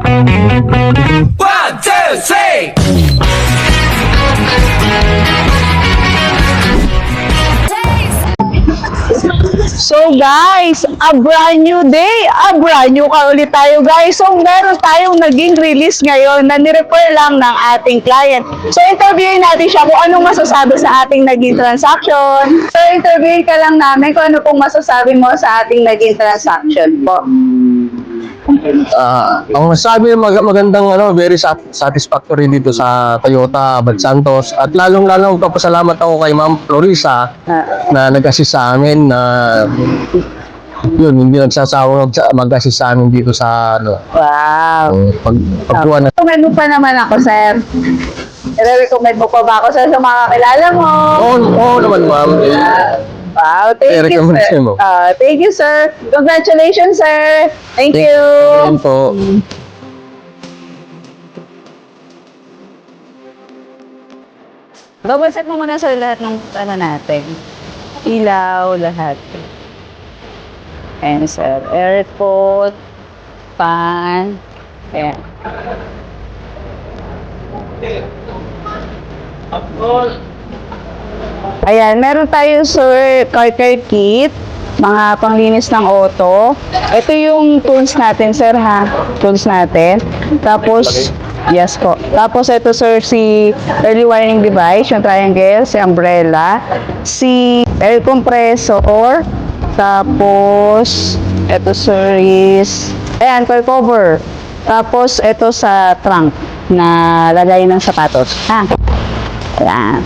One, two, three. So guys, a brand new day, a brand new ka ulit tayo guys. So meron tayong naging release ngayon na nirefer lang ng ating client. So interviewin natin siya kung anong masasabi sa ating naging transaction. So interviewin ka lang namin kung ano pong masasabi mo sa ating naging transaction po. Ang masabi magandang very satisfactory dito sa Toyota Bad Santos at lalong-lalo magpapasalamat ako kay Ma'am Florisa na nag-assist sa amin na hindi nagsasawang mag-assist sa amin dito sa Wow. pagkuha na. Recommend mo pa naman ako, sir. I-recommend mo pa ba ako sa mga kakilala mo? Oo naman, ma'am. Wow, thank you, sir. Mo. Thank you, sir. Congratulations, sir. Thank you. Thank you po. Babaset mo muna sa lahat ng natin. Ilaw, lahat. Ayan, sir. Airport, fan. Ayan. Ayan, meron tayo, sir, car care kit. Mga panglinis ng auto. Ito yung tools natin, sir, ha? Tools natin. Tapos, yes po. Tapos, ito, sir, si early warning device, yung triangle, si umbrella, si air compressor, tapos, ito, sir, is, ayan, coil cover. Tapos, ito sa trunk na lagay ng sapatos. Ha? Ayan.